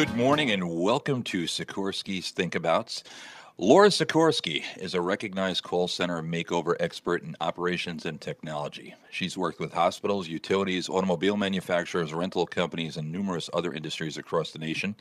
Good morning and welcome to Sikorsky's Thinkabouts. Laura Sikorsky is a recognized call center makeover expert in operations and technology. She's worked with hospitals, utilities, automobile manufacturers, rental companies, and numerous other industries across the nation.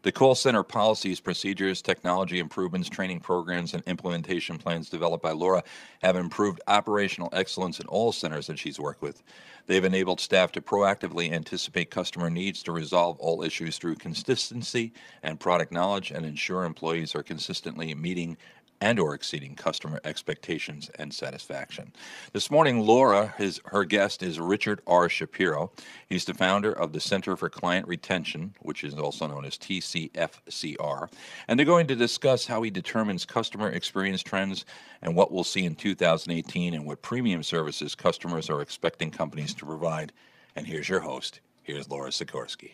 The call center policies, procedures, technology improvements, training programs, and implementation plans developed by Laura have improved operational excellence in all centers that she's worked with. They've enabled staff to proactively anticipate customer needs to resolve all issues through consistency and product knowledge and ensure employees are consistently meeting and or exceeding customer expectations and satisfaction. This morning, Laura, her guest is Richard R. Shapiro. He's the founder of the Center for Client Retention, which is also known as TCFCR. And they're going to discuss how he determines customer experience trends and what we'll see in 2018 and what premium services customers are expecting companies to provide. And here's your host. Here's Laura Sikorsky.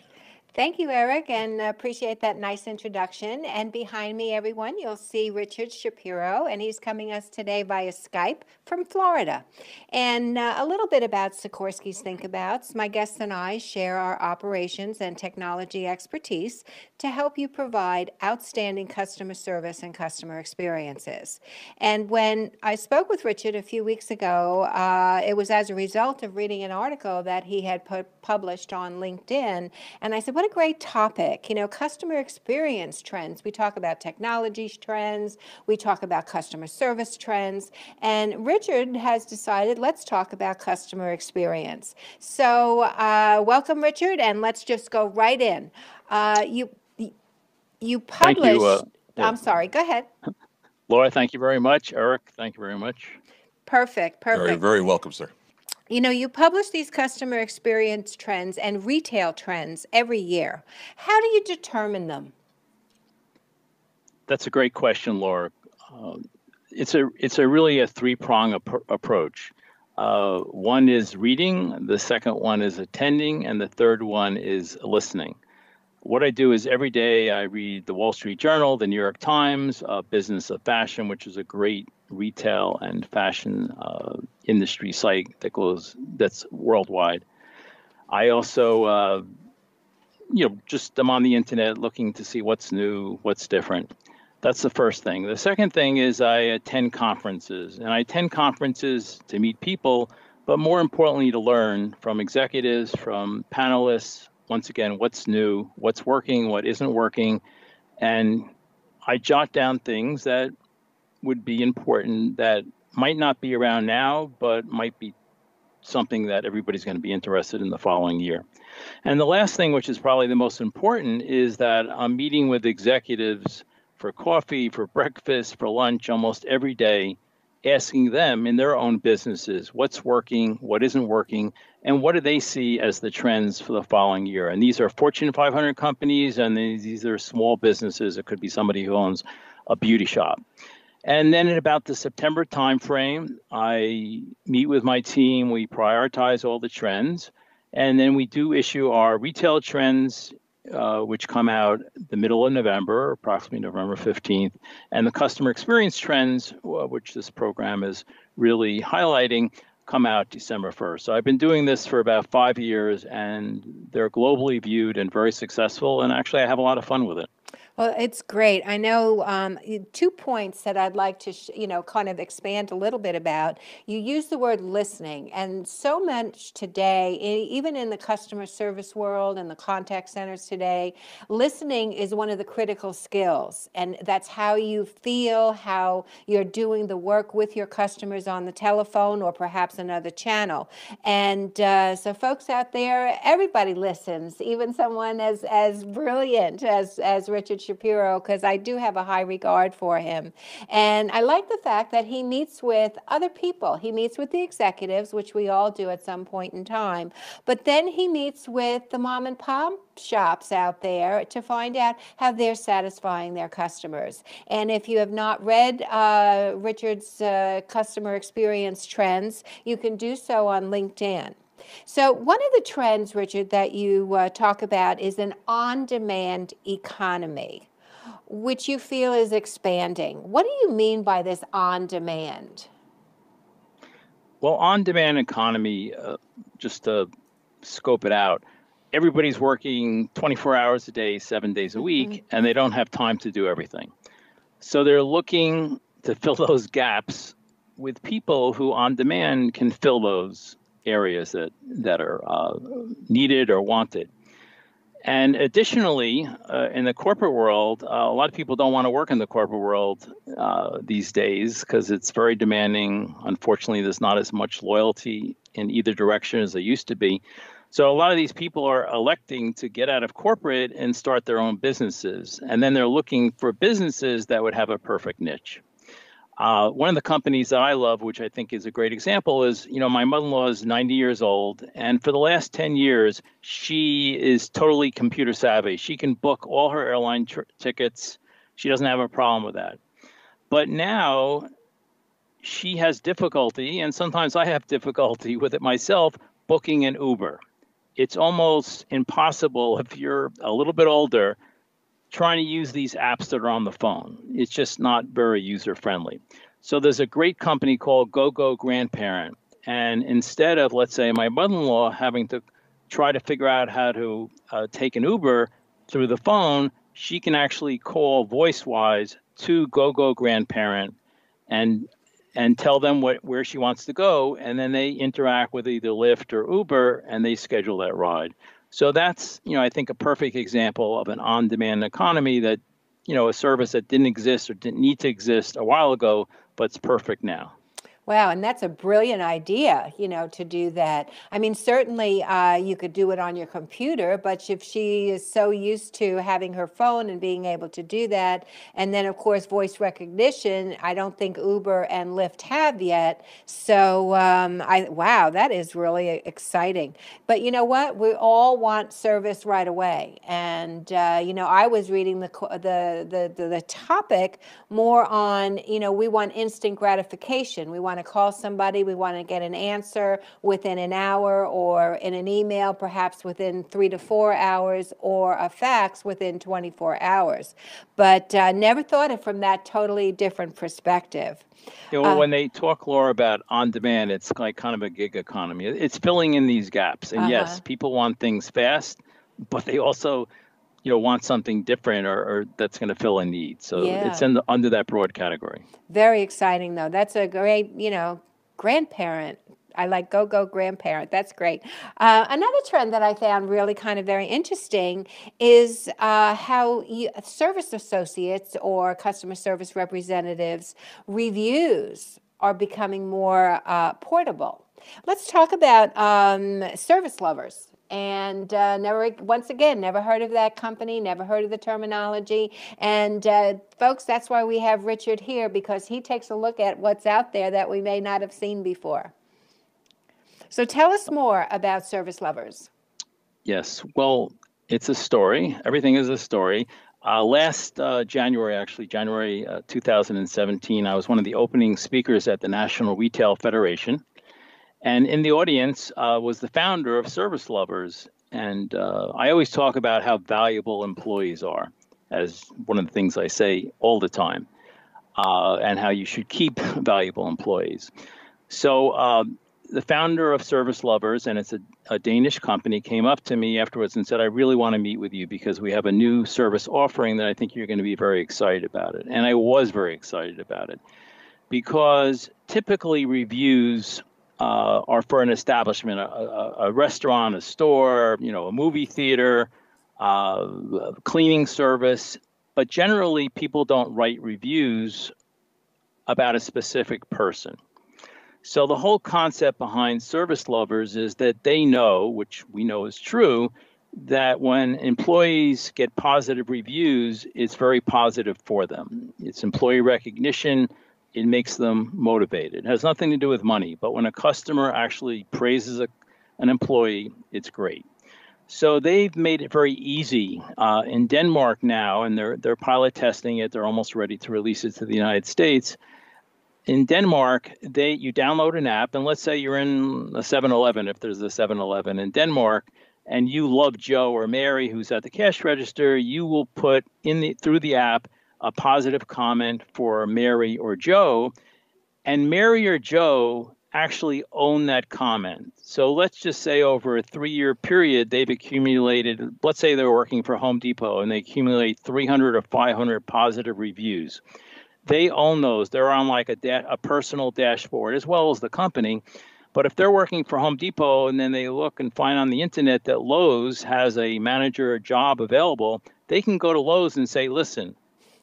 Thank you, Eric, and appreciate that nice introduction. And behind me, everyone, you'll see Richard Shapiro, and he's coming us today via Skype from Florida. And a little bit about Sikorsky's Thinkabouts. My guests and I share our operations and technology expertise to help you provide outstanding customer service and customer experiences. And when I spoke with Richard a few weeks ago, it was as a result of reading an article that he had published on LinkedIn. And I said, what a great topic. You know, customer experience trends. We talk about technology trends. We talk about customer service trends. And Richard has decided, let's talk about customer experience. So welcome, Richard, and let's just go right in. You published, thank you, I'm sorry, go ahead. Laura, thank you very much. Eric, thank you very much. Perfect. Very, very welcome, sir. You know, you publish these customer experience trends and retail trends every year. How do you determine them? That's a great question, Laura. It's a really a three-prong approach. One is reading, the second one is attending, and the third one is listening. What I do is every day I read the Wall Street Journal, the New York Times, Business of Fashion, which is a great retail and fashion industry site that's worldwide. I also, just I'm on the internet looking to see what's new, what's different. That's the first thing. The second thing is I attend conferences, and I attend conferences to meet people, but more importantly to learn from executives, from panelists. Once again, what's new, what's working, what isn't working. And I jot down things that would be important that might not be around now, but might be something that everybody's going to be interested in the following year. And the last thing, which is probably the most important, is that I'm meeting with executives for coffee, for breakfast, for lunch almost every day, asking them in their own businesses what's working, what isn't working, and what do they see as the trends for the following year. And these are Fortune 500 companies, and these are small businesses. It could be somebody who owns a beauty shop. And then in about the September timeframe, I meet with my team. We prioritize all the trends, and then we do issue our retail trends, which come out the middle of November, approximately November 15th, and the customer experience trends, which this program is really highlighting, come out December 1st. So I've been doing this for about 5 years, and they're globally viewed and very successful, and actually I have a lot of fun with it. Well, it's great. I know 2 points that I'd like to, kind of expand a little bit about. You use the word listening, and so much today, even in the customer service world and the contact centers today, listening is one of the critical skills, and that's how you feel, how you're doing the work with your customers on the telephone or perhaps another channel. And so folks out there, everybody listens, even someone as brilliant as Richard Shapiro, because I do have a high regard for him. And I like the fact that he meets with other people. He meets with the executives, which we all do at some point in time. But then he meets with the mom and pop shops out there to find out how they're satisfying their customers. And if you have not read Richard's customer experience trends, you can do so on LinkedIn. So one of the trends, Richard, that you talk about is an on-demand economy, which you feel is expanding. What do you mean by this on-demand? Well, on-demand economy, just to scope it out, everybody's working 24 hours a day, 7 days a week, and they don't have time to do everything. So they're looking to fill those gaps with people who on demand can fill those areas that are needed or wanted. And additionally, in the corporate world, a lot of people don't want to work in the corporate world these days because it's very demanding. Unfortunately, there's not as much loyalty in either direction as there used to be. So a lot of these people are electing to get out of corporate and start their own businesses. And then they're looking for businesses that would have a perfect niche. One of the companies that I love, which I think is a great example, is, my mother-in-law is 90 years old. And for the last 10 years, she is totally computer savvy. She can book all her airline tickets. She doesn't have a problem with that. But now she has difficulty, and sometimes I have difficulty with it myself, booking an Uber. It's almost impossible if you're a little bit older trying to use these apps that are on the phone. It's just not very user-friendly. So there's a great company called GoGo Grandparent. And instead of, let's say, my mother-in-law having to try to figure out how to take an Uber through the phone, she can actually call voice-wise to GoGo Grandparent and tell them where she wants to go. And then they interact with either Lyft or Uber, and they schedule that ride. So that's, I think, a perfect example of an on-demand economy that, a service that didn't exist or didn't need to exist a while ago, but it's perfect now. Wow, and that's a brilliant idea, to do that. I mean, certainly you could do it on your computer, but if she is so used to having her phone and being able to do that, and then, of course, voice recognition, I don't think Uber and Lyft have yet. So, wow, that is really exciting. But you know what? We all want service right away. And, I was reading the topic more on, we want instant gratification. We want to call somebody, we want to get an answer within an hour, or in an email perhaps within 3 to 4 hours, or a fax within 24 hours. But never thought it from that totally different perspective. When they talk, Laura, about on demand, it's like kind of a gig economy. It's filling in these gaps. And yes, people want things fast, but they also want something different or that's going to fill a need. So it's under that broad category. Very exciting, though. That's a great, grandparent. I like GoGo Grandparent. That's great. Another trend that I found really kind of very interesting is how service associates or customer service representatives' reviews are becoming more portable. Let's talk about service lovers. And once again, never heard of that company, never heard of the terminology. And folks, that's why we have Richard here, because he takes a look at what's out there that we may not have seen before. So tell us more about service lovers. Yes, well, it's a story. Everything is a story. Last January 2017, I was one of the opening speakers at the National Retail Federation. And in the audience was the founder of Service Lovers. And I always talk about how valuable employees are, as one of the things I say all the time, and how you should keep valuable employees. So the founder of Service Lovers, and it's a Danish company, came up to me afterwards and said, I really want to meet with you because we have a new service offering that I think you're going to be very excited about it. And I was very excited about it because typically reviews are for an establishment, a restaurant, a store, a movie theater, cleaning service. But generally, people don't write reviews about a specific person. So the whole concept behind Service Lovers is that they know, which we know is true, that when employees get positive reviews, it's very positive for them. It's employee recognition. It makes them motivated. It has nothing to do with money, but when a customer actually praises an employee, it's great. So they've made it very easy in Denmark now, and they're pilot testing it. They're almost ready to release it to the United States. In Denmark, you download an app, and let's say you're in a 7-Eleven, if there's a 7-Eleven in Denmark, and you love Joe or Mary, who's at the cash register, you will put through the app a positive comment for Mary or Joe, and Mary or Joe actually own that comment. So let's just say over a 3-year period, they've accumulated, let's say they're working for Home Depot and they accumulate 300 or 500 positive reviews. They own those. They're on like a personal dashboard as well as the company. But if they're working for Home Depot and then they look and find on the internet that Lowe's has a manager job available, they can go to Lowe's and say, listen,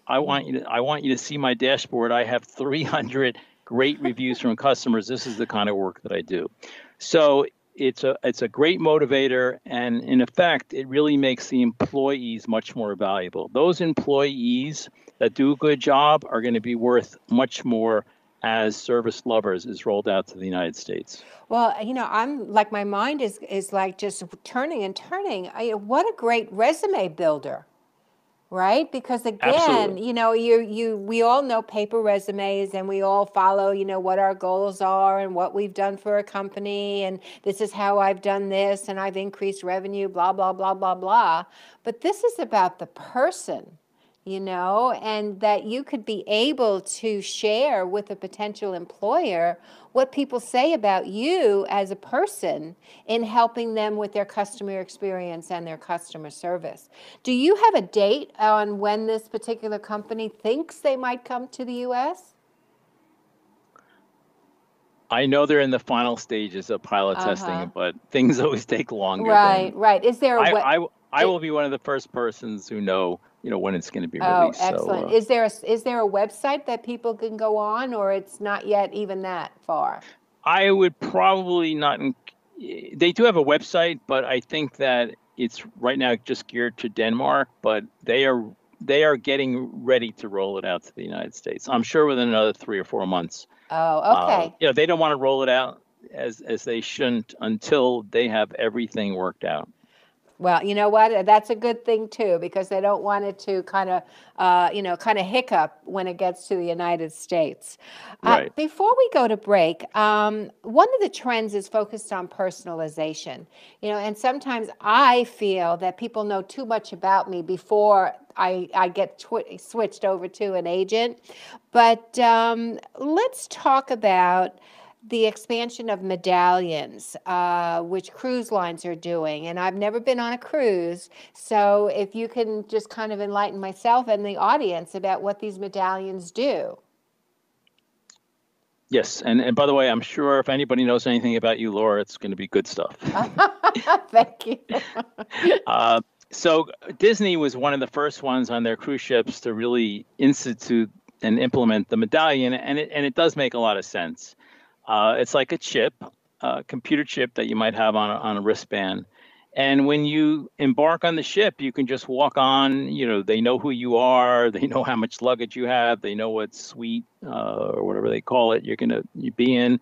I want you to see my dashboard. I have 300 great reviews from customers. This is the kind of work that I do. So it's a great motivator, and in effect, it really makes the employees much more valuable. Those employees that do a good job are going to be worth much more as Service Lovers is rolled out to the United States. Well, I'm like, my mind is like just turning and turning. What a great resume builder. Right? Because again, Absolutely. we all know paper resumes, and we all follow, what our goals are and what we've done for a company. And this is how I've done this, and I've increased revenue, blah, blah, blah, blah, blah. But this is about the person, and that you could be able to share with a potential employer what people say about you as a person in helping them with their customer experience and their customer service. Do you have a date on when this particular company thinks they might come to the U.S.? I know they're in the final stages of pilot testing, but things always take longer. Right. Is there a I will be one of the first persons who know when it's going to be released. Oh, excellent. So, is there a website that people can go on, or it's not yet even that far? I would probably not. They do have a website, but I think that it's right now just geared to Denmark. But they are getting ready to roll it out to the United States. I'm sure within another 3 or 4 months. Oh, okay. They don't want to roll it out as they shouldn't until they have everything worked out. Well, you know what? That's a good thing too, because they don't want it to kind of hiccup when it gets to the United States. Right. Before we go to break, one of the trends is focused on personalization. And sometimes I feel that people know too much about me before I get switched over to an agent. But let's talk about the expansion of medallions, which cruise lines are doing. And I've never been on a cruise, so if you can just kind of enlighten myself and the audience about what these medallions do. Yes, and by the way, I'm sure if anybody knows anything about you, Laura, it's going to be good stuff. Thank you. So Disney was one of the first ones on their cruise ships to really institute and implement the medallion, and it does make a lot of sense. It's like a chip, a computer chip that you might have on a wristband. And when you embark on the ship, you can just walk on. They know who you are. They know how much luggage you have. They know what suite or whatever they call it you're going to be in.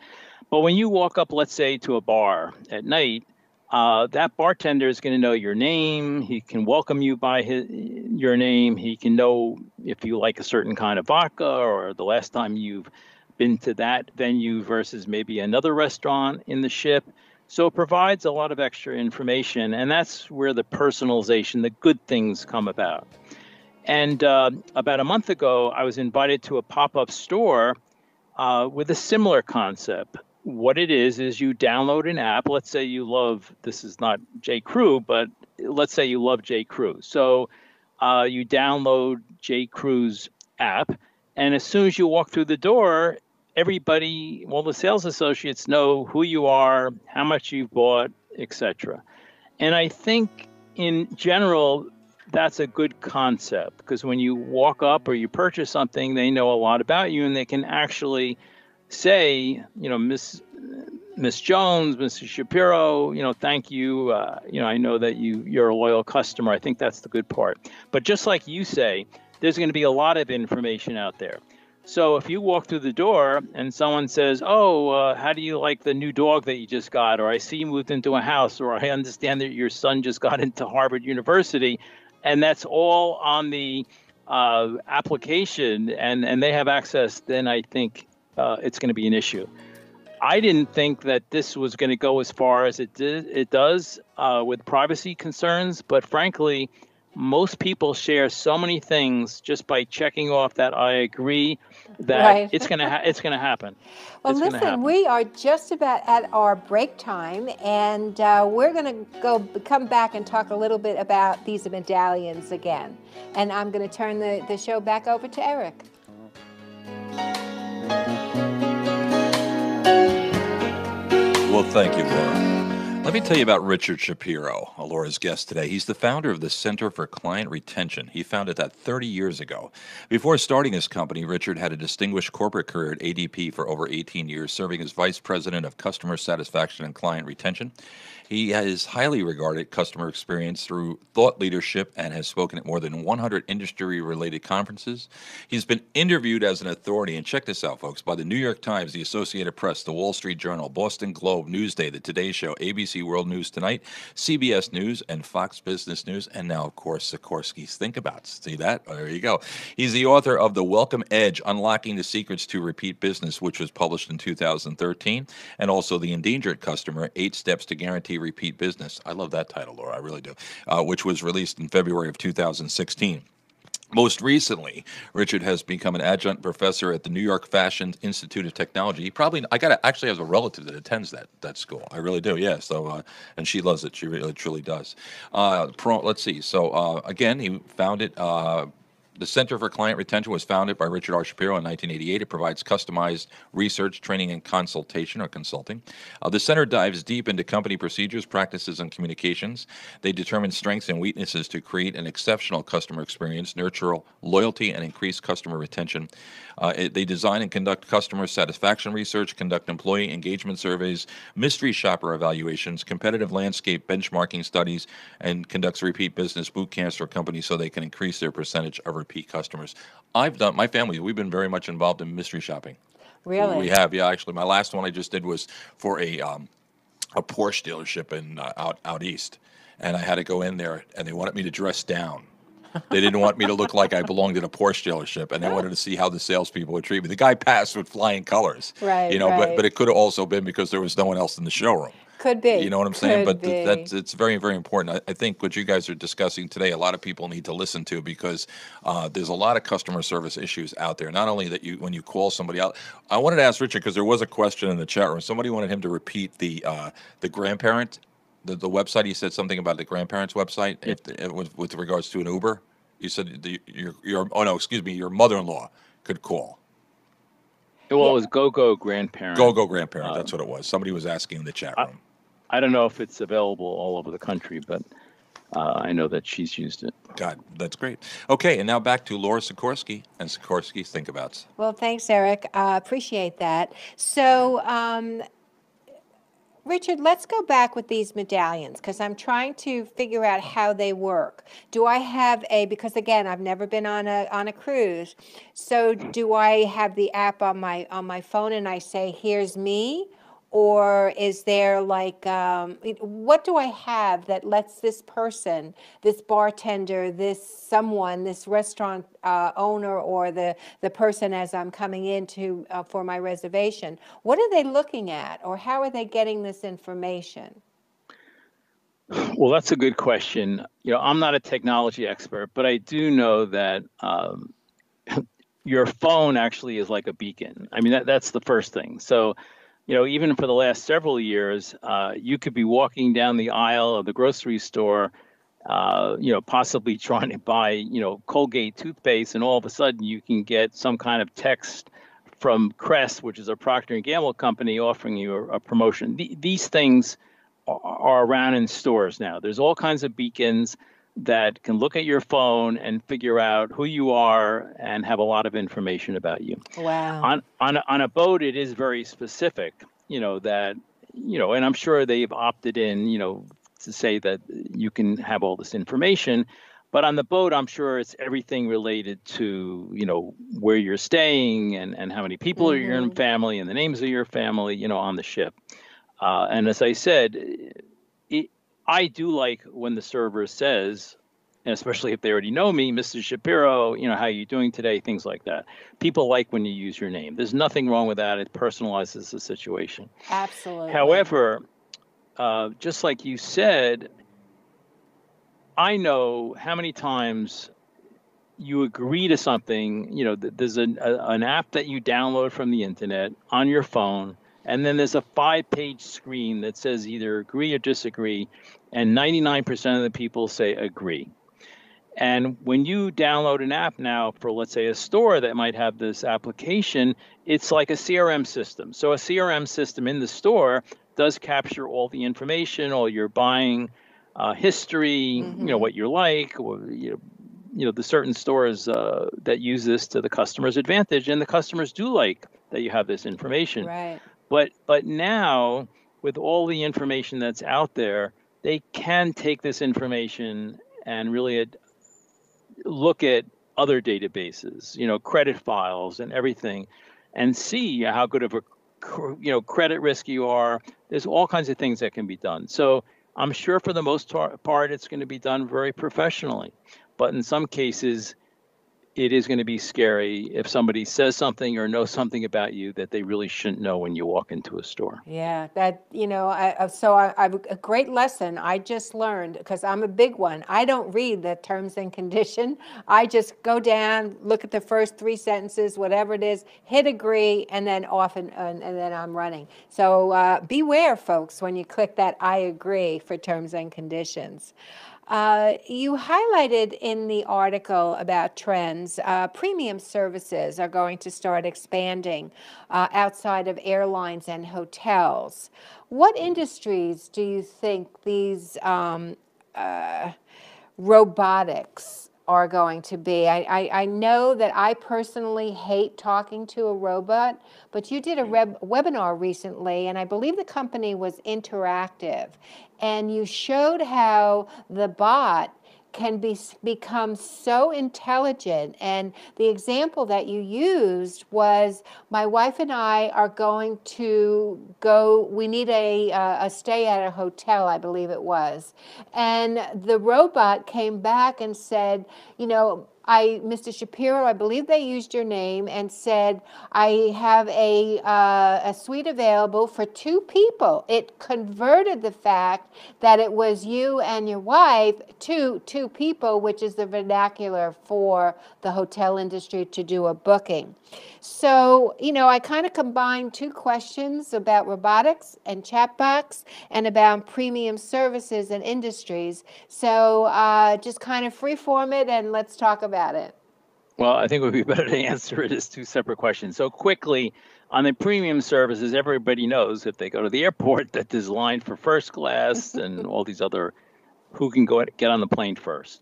But when you walk up, let's say, to a bar at night, that bartender is going to know your name. He can welcome you by your name. He can know if you like a certain kind of vodka or the last time you've been to that venue versus maybe another restaurant in the ship. So it provides a lot of extra information, and that's where the personalization, the good things come about. And about a month ago, I was invited to a pop-up store with a similar concept. What it is you download an app. Let's say you love, this is not J. Crew, but let's say you love J. Crew. So you download J. Crew's app, and as soon as you walk through the door, the sales associates know who you are, how much you've bought, etc. And I think in general, that's a good concept, because when you walk up or you purchase something, they know a lot about you, and they can actually say, Miss Jones, Mrs. Shapiro, thank you. I know that you're a loyal customer. I think that's the good part. But just like you say, there's going to be a lot of information out there. So if you walk through the door and someone says, how do you like the new dog that you just got? Or I see you moved into a house, or I understand that your son just got into Harvard University, and that's all on the application, and they have access, then I think it's going to be an issue. I didn't think that this was going to go as far as it does with privacy concerns, but frankly, most people share so many things just by checking off that I agree that Right. it's gonna happen. Well, It's gonna listen, happen. we are just about at our break time, and we're going to come back and talk a little bit about these medallions again. And I'm going to turn the show back over to Eric. Well, thank you, Laura. Let me tell you about Richard Shapiro, Laura's guest today. He's the founder of the Center for Client Retention. He founded that 30 years ago. Before starting his company, Richard had a distinguished corporate career at ADP for over 18 years, serving as vice president of customer satisfaction and client retention. He has highly regarded customer experience through thought leadership and has spoken at more than 100 industry-related conferences. He's been interviewed as an authority, and check this out, folks, by the New York Times, the Associated Press, the Wall Street Journal, Boston Globe, Newsday, the Today Show, ABC World News Tonight, CBS News, and Fox Business News, and now, of course, Sikorsky's Think Abouts. See that? Oh, there you go. He's the author of The Welcome Edge, Unlocking the Secrets to Repeat Business, which was published in 2013, and also The Endangered Customer, 8 Steps to Guarantee Repeat Business. I love that title, Laura. I really do. Which was released in February of 2016. Most recently, Richard has become an adjunct professor at the New York Fashion Institute of Technology. I actually have a relative that attends that school. I really do, yeah. So, and she loves it. She really, truly does. Let's see. So, again, he founded the Center for Client Retention was founded by Richard R. Shapiro in 1988. It provides customized research, training, and consultation or consulting. The center dives deep into company procedures, practices, and communications. They determine strengths and weaknesses to create an exceptional customer experience, nurture loyalty, and increase customer retention. They design and conduct customer satisfaction research, conduct employee engagement surveys, mystery shopper evaluations, competitive landscape benchmarking studies, and conducts repeat business boot camps for companies so they can increase their percentage of repeat customers. My family, we've been very much involved in mystery shopping. Really? We have, yeah. Actually, my last one I just did was for a Porsche dealership in out east, and I had to go in there, and they wanted me to dress down. They didn't want me to look like I belonged in a Porsche dealership, and they wanted to see how the salespeople would treat me. The guy passed with flying colors, Right, but right. it could have also been because there was no one else in the showroom. Could be. You know what I'm saying? Could But be. it's very, very important. I think what you guys are discussing today, a lot of people need to listen to because there's a lot of customer service issues out there. Not only that when you call somebody out, I wanted to ask Richard because there was a question in the chat room. Somebody wanted him to repeat the grandparent, the website. He said something about the grandparents' website with regards to an Uber. You said your mother-in-law could call. Well, Yeah. it was Go Grandparent. Go grandparent. That's what it was. Somebody was asking in the chat room. I don't know if it's available all over the country, but I know that she's used it. God, that's great. Okay, and now back to Laura Sikorsky and Sikorsky's Think Abouts. Well, thanks, Eric. Appreciate that. So, Richard, let's go back with these medallions because I'm trying to figure out how they work. Do I have because again, I've never been on a cruise. So do I have the app on my phone and I say, here's me? Or is there like, what do I have that lets this person, this bartender, this restaurant owner, or the person as I'm coming in for my reservation, what are they looking at, or how are they getting this information? Well, that's a good question. I'm not a technology expert, but I do know that your phone actually is like a beacon. I mean, that's the first thing. So, even for the last several years, you could be walking down the aisle of the grocery store, possibly trying to buy, Colgate toothpaste, and all of a sudden you can get some kind of text from Crest, which is a Procter & Gamble company, offering you a promotion. These things are around in stores now. There's all kinds of beacons that can look at your phone and figure out who you are and have a lot of information about you. Wow. On a boat, it is very specific, and I'm sure they've opted in, to say that you can have all this information. But on the boat, I'm sure it's everything related to, where you're staying and how many people are in your family and the names of your family, on the ship. And as I said, I do like when the server says, and especially if they already know me, Mr. Shapiro, how are you doing today? Things like that. People like when you use your name. There's nothing wrong with that. It personalizes the situation. Absolutely. However, just like you said, I know how many times you agree to something. There's an app that you download from the internet on your phone, and then there's a 5-page screen that says either agree or disagree, and 99% of the people say agree. And when you download an app now for, let's say, a store that might have this application, it's like a CRM system. So a CRM system in the store does capture all the information, all your buying history, what you like, or, the certain stores that use this to the customer's advantage, and the customers do like that you have this information. Right. But now, with all the information that's out there, they can take this information and really look at other databases, credit files and everything, and see how good of a credit risk you are. There's all kinds of things that can be done. So I'm sure for the most part, it's going to be done very professionally. But in some cases, it is going to be scary if somebody says something or knows something about you that they really shouldn't know when you walk into a store. Yeah, I've a great lesson I just learned, because I'm a big one. I don't read the terms and condition. I just go down, look at the first 3 sentences, whatever it is, hit agree, and then off and then I'm running. So beware, folks, when you click that I agree for terms and conditions. You highlighted in the article about trends, premium services are going to start expanding outside of airlines and hotels. What industries do you think these robotics are going to be? I know that I personally hate talking to a robot, but you did a webinar recently, and I believe the company was Interactive, and you showed how the bot can become so intelligent. And the example that you used was, my wife and I are going to go, we need a stay at a hotel, I believe it was. And the robot came back and said, Mr. Shapiro, I believe they used your name, and said, I have a suite available for 2 people. It converted the fact that it was you and your wife to 2 people, which is the vernacular for the hotel industry to do a booking. So, I kind of combined 2 questions about robotics and chatbots and about premium services and industries. So just kind of freeform it and let's talk about it. Well, I think it would be better to answer it as 2 separate questions. So quickly, on the premium services, everybody knows if they go to the airport that there's a line for first class and all these other who can get on the plane first.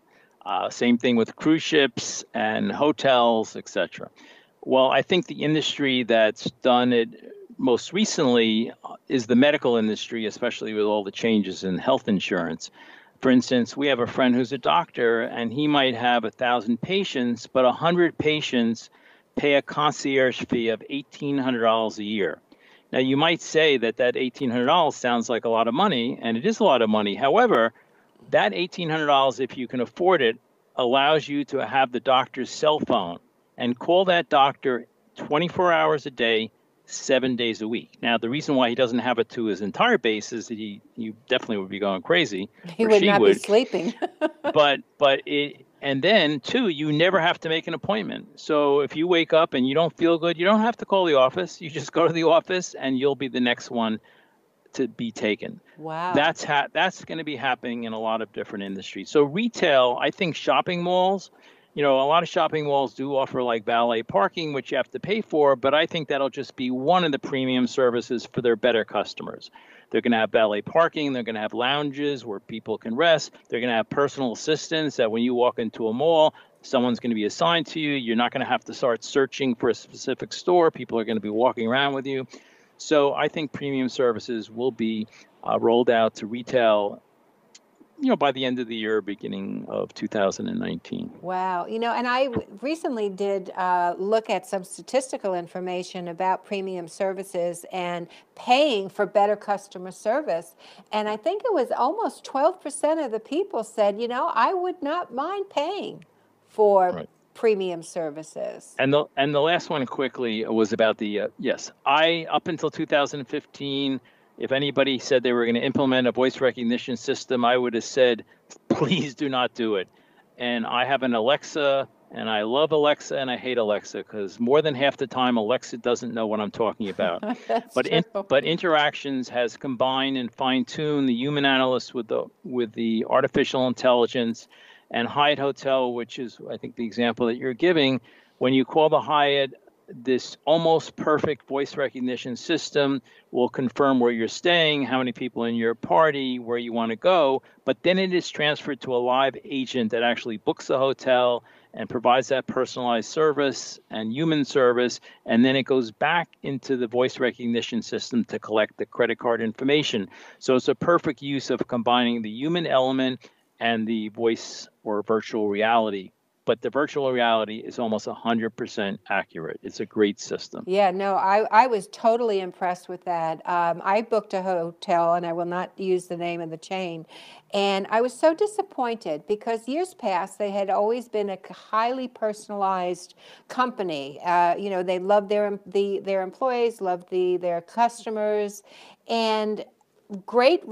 Same thing with cruise ships and hotels, etc. Well, I think the industry that's done it most recently is the medical industry, especially with all the changes in health insurance. For instance, we have a friend who's a doctor, and he might have 1,000 patients, but 100 patients pay a concierge fee of $1,800 a year. Now, you might say that $1,800 sounds like a lot of money, and it is a lot of money. However, that $1,800, if you can afford it, allows you to have the doctor's cell phone and call that doctor 24 hours a day, 7 days a week. Now, the reason why he doesn't have it to his entire base is that he definitely would be going crazy. He would not be sleeping. And then, 2, you never have to make an appointment. So if you wake up and you don't feel good, you don't have to call the office. You just go to the office and you'll be the next one to be taken. Wow. That's going to be happening in a lot of different industries. So retail, I think shopping malls, a lot of shopping malls do offer like valet parking, which you have to pay for, but I think that'll just be one of the premium services for their better customers. They're going to have valet parking. They're going to have lounges where people can rest. They're going to have personal assistants that when you walk into a mall, someone's going to be assigned to you. You're not going to have to start searching for a specific store. People are going to be walking around with you. So I think premium services will be rolled out to retail, by the end of the year, beginning of 2019. Wow. And I recently did look at some statistical information about premium services and paying for better customer service. And I think it was almost 12% of the people said, I would not mind paying for premium services. And the last one quickly was about the, up until 2015, If anybody said they were going to implement a voice recognition system, I would have said, please do not do it. And I have an Alexa, and I love Alexa and I hate Alexa because more than half the time Alexa doesn't know what I'm talking about. That's But true. but Interactions has combined and fine-tuned the human analyst with the artificial intelligence. And Hyatt Hotel, which is I think the example that you're giving, when you call the Hyatt, this almost perfect voice recognition system will confirm where you're staying, how many people in your party, where you want to go, but then it is transferred to a live agent that actually books the hotel and provides that personalized service and human service, and then it goes back into the voice recognition system to collect the credit card information. So it's a perfect use of combining the human element and the voice or virtual reality. But the virtual reality is almost 100% accurate. It's a great system. Yeah, no, I was totally impressed with that. I booked a hotel, and I will not use the name of the chain, and I was so disappointed because years past they had always been a highly personalized company. They loved their employees, loved their customers, and great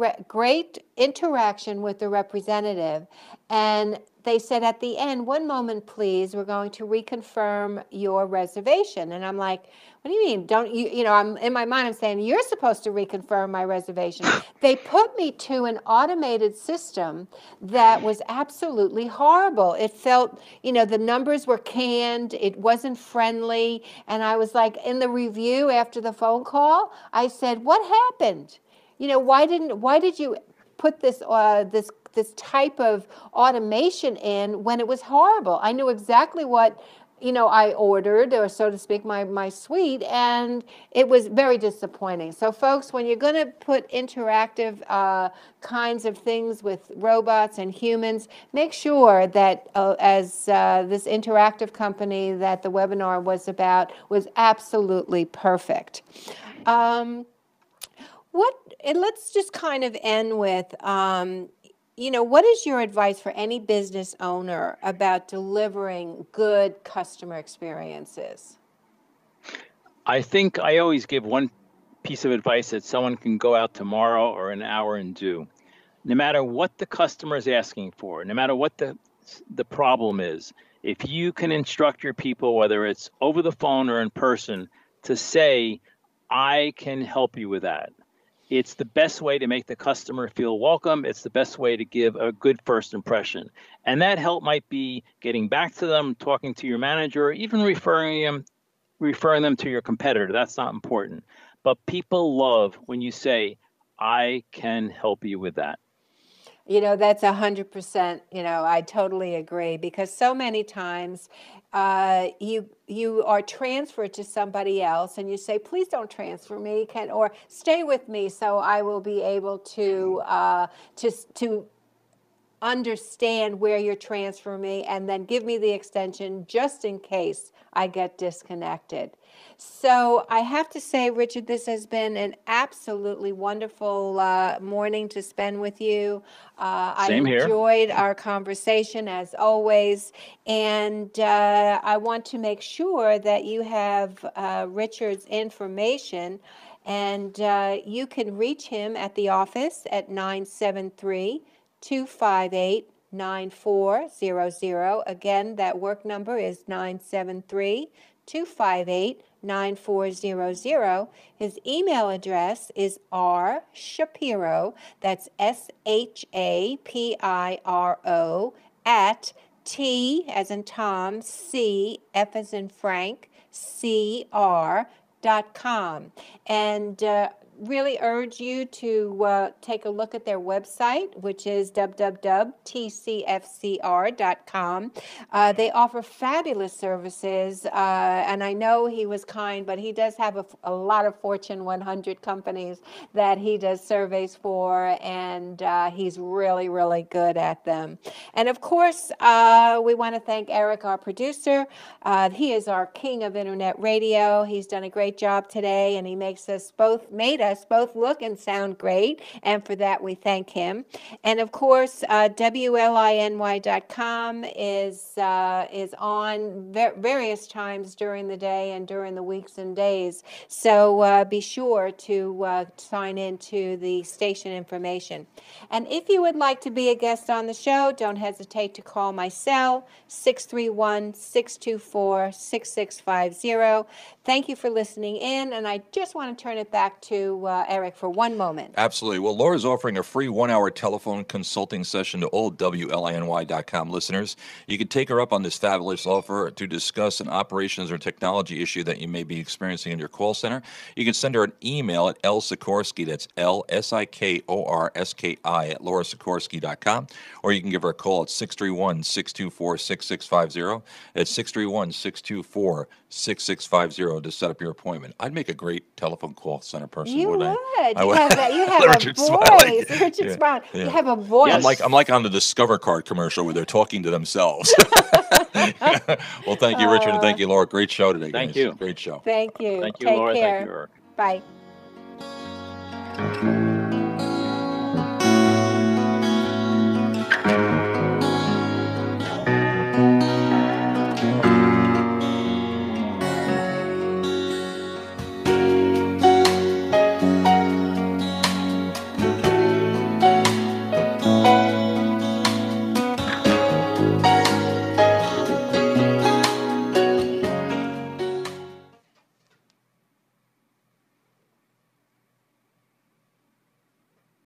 interaction with the representative. And they said at the end, one moment, please, we're going to reconfirm your reservation. And I'm like, what do you mean? Don't you, I'm in my mind, I'm saying, you're supposed to reconfirm my reservation. They put me to an automated system that was absolutely horrible. It felt, the numbers were canned, it wasn't friendly. And I was like, in the review after the phone call, I said, what happened? Why did you put this type of automation in when it was horrible? I knew exactly what, I ordered, or so to speak, my suite, and it was very disappointing. So folks, when you're going to put interactive kinds of things with robots and humans, make sure that as this interactive company that the webinar was about was absolutely perfect. Let's just kind of end with, what is your advice for any business owner about delivering good customer experiences? I think I always give one piece of advice that someone can go out tomorrow or an hour and do. No matter what the customer is asking for, no matter what the problem is, if you can instruct your people, whether it's over the phone or in person, to say, I can help you with that. It's the best way to make the customer feel welcome. It's the best way to give a good first impression. And that help might be getting back to them, talking to your manager, or even referring them to your competitor. That's not important. But people love when you say, I can help you with that. That's 100%, I totally agree, because so many times you are transferred to somebody else and you say, please don't transfer me, or stay with me so I will be able to understand where you're transferring me, and then give me the extension just in case I get disconnected. So I have to say, Richard, this has been an absolutely wonderful morning to spend with you. Same I here. enjoyed our conversation as always, and I want to make sure that you have Richard's information, and you can reach him at the office at 973-258-9400. Again, that work number is 973-258-9400. His email address is rshapiro, that's SHAPIRO, at T as in Tom, C, F as in Frank, CR.com. And really urge you to take a look at their website, which is www.tcfcr.com. They offer fabulous services, and I know he was kind, but he does have a lot of Fortune 100 companies that he does surveys for, and he's really, really good at them. And of course, we want to thank Eric, our producer. He is our king of internet radio. He's done a great job today, and he made us Yes, both look and sound great, and for that we thank him. And of course, WLINY.com is on various times during the day and during the weeks and days. So be sure to sign into the station information. And if you would like to be a guest on the show, don't hesitate to call my cell, 631-624-6650. Thank you for listening in, and I just want to turn it back to Eric for one moment. Absolutely. Well, Laura's offering a free 1-hour telephone consulting session to all WLINY.com listeners. You can take her up on this fabulous offer to discuss an operations or technology issue that you may be experiencing in your call center. You can send her an email at lsikorsky, that's LSIKORSKI at laurasikorsky.com, or you can give her a call at 631-624-6650. It's 631-624-6650 to set up your appointment. I'd make a great telephone call center person, You wouldn't would. I? You have a Richard voice. smiling. Richard Yeah, smiling. yeah. You have a voice. I'm like on the Discover Card commercial where they're talking to themselves. Well, thank you, Richard, and thank you, Laura. Great show today, Thank guys. you. Great show. Thank you. Thank you, Take Laura. care. Thank you, Eric. Bye.